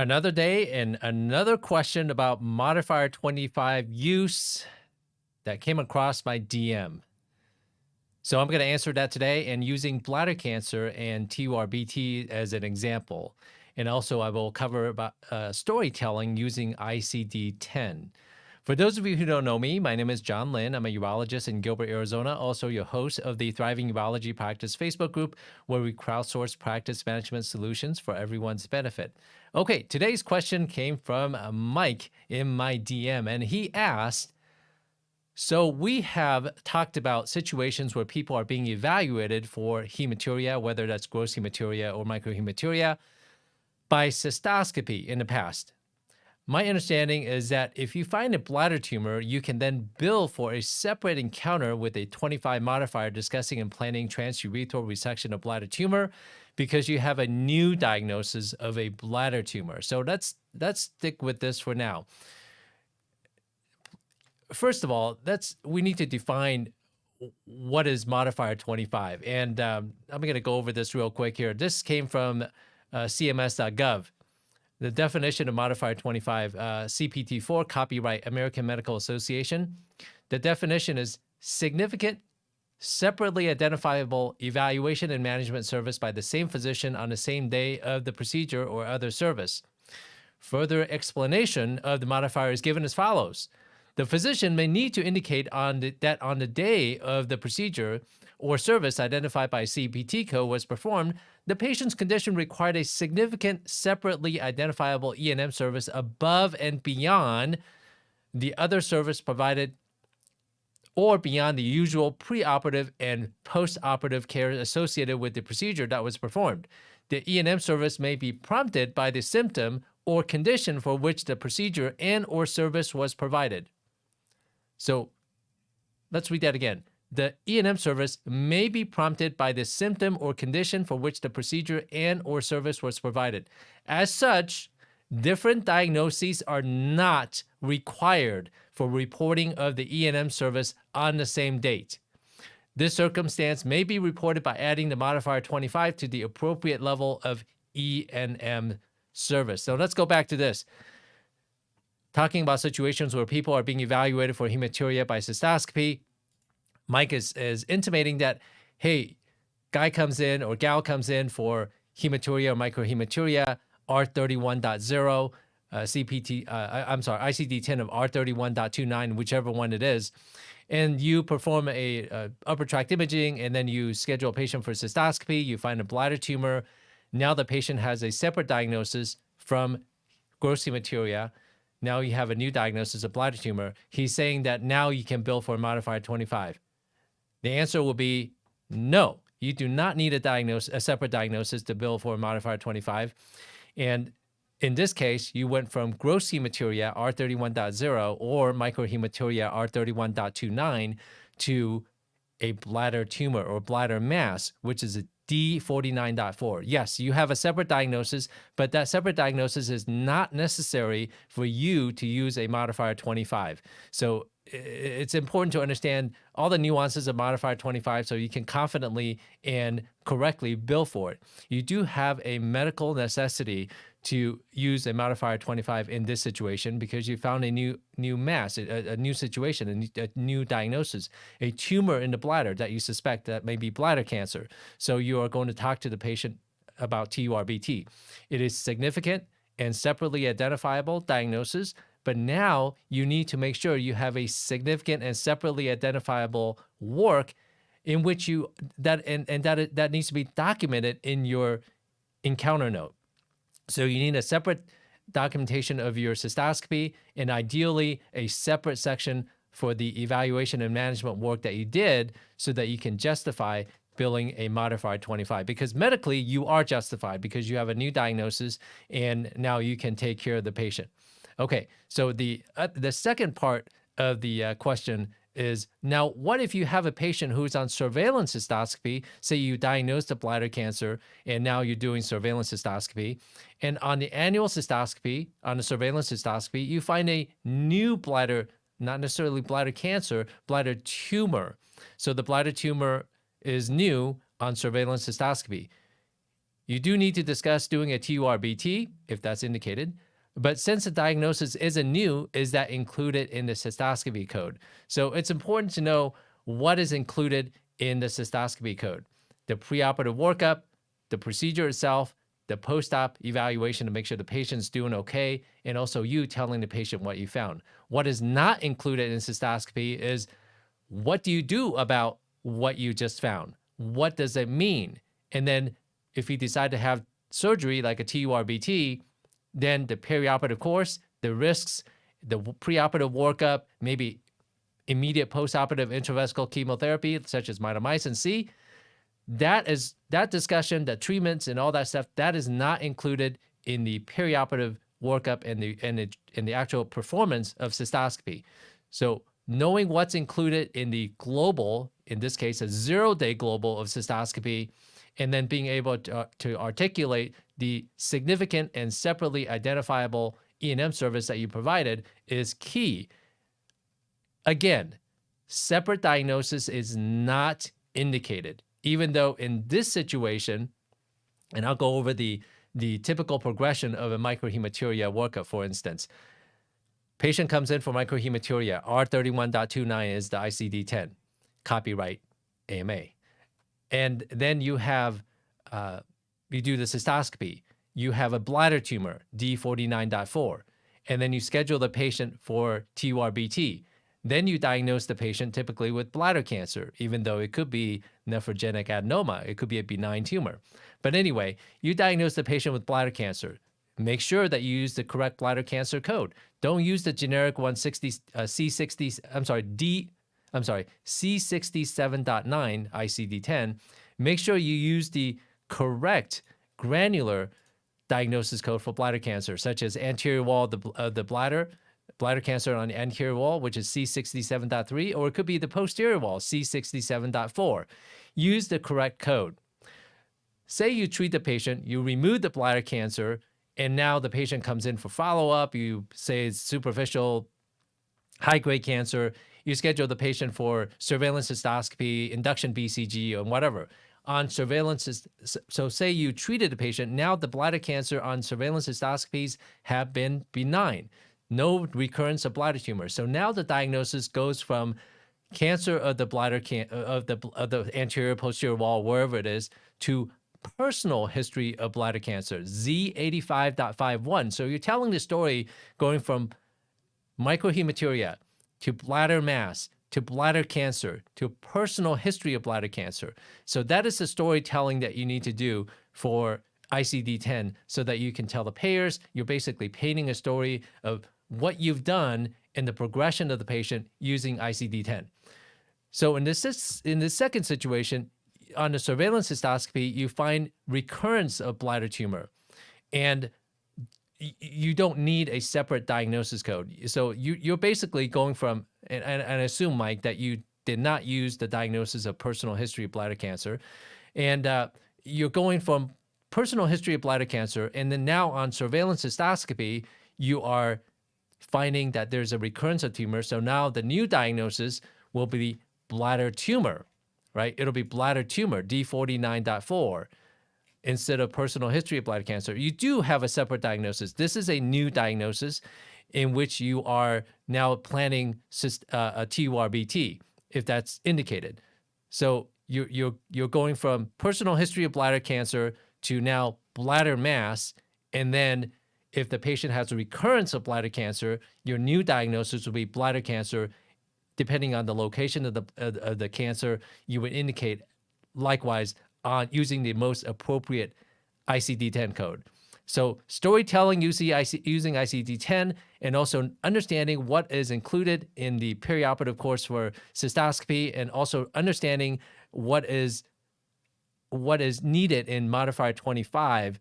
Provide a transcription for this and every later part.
Another day and another question about modifier 25 use that came across my DM. So I'm going to answer that today and using bladder cancer and TURBT as an example. And also I will cover about storytelling using ICD 10. For those of you who don't know me, my name is John Lin. I'm a urologist in Gilbert, Arizona, also your host of the Thriving Urology Practice Facebook group, where we crowdsource practice management solutions for everyone's benefit. Okay, today's question came from Mike in my DM, and he asked, so we have talked about situations where people are being evaluated for hematuria, whether that's gross hematuria or microhematuria, by cystoscopy in the past. My understanding is that if you find a bladder tumor, you can then bill for a separate encounter with a 25 modifier discussing and planning transurethral resection of bladder tumor because you have a new diagnosis of a bladder tumor. So let's stick with this for now. First of all, we need to define what is modifier 25. And I'm going to go over this real quick here. This came from cms.gov. The definition of modifier 25, CPT4, copyright American Medical Association. The definition is significant, separately identifiable evaluation and management service by the same physician on the same day of the procedure or other service. Further explanation of the modifier is given as follows. The physician may need to indicate that on the day of the procedure or service identified by CPT code was performed, the patient's condition required a significant, separately identifiable E&M service above and beyond the other service provided or beyond the usual preoperative and postoperative care associated with the procedure that was performed. The E&M service may be prompted by the symptom or condition for which the procedure and or service was provided. So let's read that again. The E&M service may be prompted by the symptom or condition for which the procedure and or service was provided. As such, different diagnoses are not required for reporting of the E&M service on the same date. This circumstance may be reported by adding the modifier 25 to the appropriate level of E&M service. So let's go back to this. Talking about situations where people are being evaluated for hematuria by cystoscopy, Mike is intimating that, hey, guy comes in or gal comes in for hematuria or microhematuria, R31.0, ICD-10 of R31.29, whichever one it is, and you perform a upper tract imaging, and then you schedule a patient for cystoscopy, you find a bladder tumor. Now the patient has a separate diagnosis from gross hematuria. Now you have a new diagnosis of bladder tumor. He's saying that now you can bill for a modifier 25. The answer will be no. You do not need a separate diagnosis to bill for a modifier 25. And in this case, you went from gross hematuria, R31.0, or microhematuria, R31.29, to a bladder tumor or bladder mass, which is a D49.4. Yes, you have a separate diagnosis, but that separate diagnosis is not necessary for you to use a modifier 25. So it's important to understand all the nuances of modifier 25 so you can confidently and correctly bill for it. You do have a medical necessity to use a modifier 25 in this situation because you found a new mass, a new situation, a new diagnosis, a tumor in the bladder that you suspect that may be bladder cancer. So you are going to talk to the patient about TURBT. It is significant and separately identifiable diagnosis, but now you need to make sure you have a significant and separately identifiable work in which that needs to be documented in your encounter note. So you need a separate documentation of your cystoscopy and ideally a separate section for the evaluation and management work that you did so that you can justify billing a modifier 25 because medically you are justified because you have a new diagnosis and now you can take care of the patient. Okay, so the second part of the question is, now what if you have a patient who's on surveillance cystoscopy, say you diagnosed a bladder cancer and now you're doing surveillance cystoscopy, and on the annual cystoscopy, on the surveillance cystoscopy, you find a new bladder, not necessarily bladder cancer, bladder tumor. So the bladder tumor is new on surveillance cystoscopy. You do need to discuss doing a TURBT if that's indicated. But since the diagnosis isn't new, is that included in the cystoscopy code? So it's important to know what is included in the cystoscopy code. The preoperative workup, the procedure itself, the post-op evaluation to make sure the patient's doing okay, and also you telling the patient what you found. What is not included in cystoscopy is what do you do about what you just found? What does it mean? And then if you decide to have surgery like a TURBT, then the perioperative course, the risks, the preoperative workup, maybe immediate postoperative intravesical chemotherapy, such as mitomycin C, that discussion, the treatments and all that stuff, that is not included in the perioperative workup and the actual performance of cystoscopy. So knowing what's included in the global, in this case, a 0-day global of cystoscopy, and then being able to articulate the significant and separately identifiable E&M service that you provided is key. Again, separate diagnosis is not indicated, even though in this situation, and I'll go over the typical progression of a microhematuria workup, for instance. Patient comes in for microhematuria. R31.29 is the ICD-10, copyright AMA. And then you have, you do the cystoscopy. You have a bladder tumor, D49.4. And then you schedule the patient for TURBT. Then you diagnose the patient typically with bladder cancer, even though it could be nephrogenic adenoma. It could be a benign tumor. But anyway, you diagnose the patient with bladder cancer. Make sure that you use the correct bladder cancer code. Don't use the generic 160 C67.9 ICD-10. Make sure you use the correct granular diagnosis code for bladder cancer, such as anterior wall of the bladder cancer on the anterior wall, which is C67.3, or it could be the posterior wall, C67.4. Use the correct code. Say you treat the patient, you remove the bladder cancer, and now the patient comes in for follow-up. You say it's superficial, high-grade cancer. You schedule the patient for surveillance cystoscopy, induction BCG, or whatever. On surveillance, so say you treated the patient, now the bladder cancer on surveillance cystoscopies have been benign. No recurrence of bladder tumor. So now the diagnosis goes from cancer of the bladder of the anterior posterior wall, wherever it is, to personal history of bladder cancer, Z85.51. So you're telling the story going from microhematuria to bladder mass to bladder cancer to personal history of bladder cancer. So that is the storytelling that you need to do for ICD-10 so that you can tell the payers. You're basically painting a story of what you've done in the progression of the patient using ICD-10. So in this second situation, on the surveillance cystoscopy, you find recurrence of bladder tumor, and you don't need a separate diagnosis code. So you're basically going from, and I assume, Mike, that you did not use the diagnosis of personal history of bladder cancer, and you're going from personal history of bladder cancer, and then now on surveillance cystoscopy, you are finding that there's a recurrence of tumor. So now the new diagnosis will be bladder tumor, right? It'll be bladder tumor, D49.4, instead of personal history of bladder cancer. You do have a separate diagnosis. This is a new diagnosis in which you are now planning a TURBT, if that's indicated. So you're going from personal history of bladder cancer to now bladder mass, and then if the patient has a recurrence of bladder cancer, your new diagnosis will be bladder cancer. Depending on the location of the cancer, you would indicate likewise on using the most appropriate ICD-10 code. So storytelling using ICD-10 and also understanding what is included in the perioperative course for cystoscopy, and also understanding what is needed in Modifier 25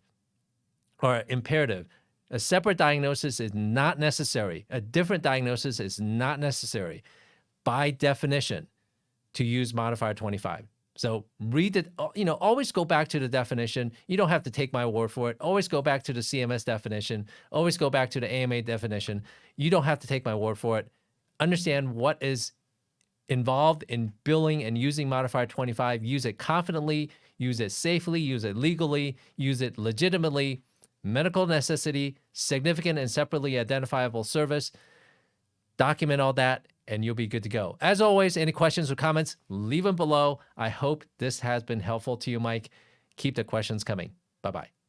are imperative. A separate diagnosis is not necessary. A different diagnosis is not necessary by definition to use Modifier 25. So read it, always go back to the definition. You don't have to take my word for it. Always go back to the CMS definition. Always go back to the AMA definition. You don't have to take my word for it. Understand what is involved in billing and using Modifier 25. Use it confidently. use it safely, use it legally, use it legitimately, medical necessity, significant and separately identifiable service. Document all that, and you'll be good to go. As always, any questions or comments, leave them below. I hope this has been helpful to you, Mike. Keep the questions coming. Bye-bye.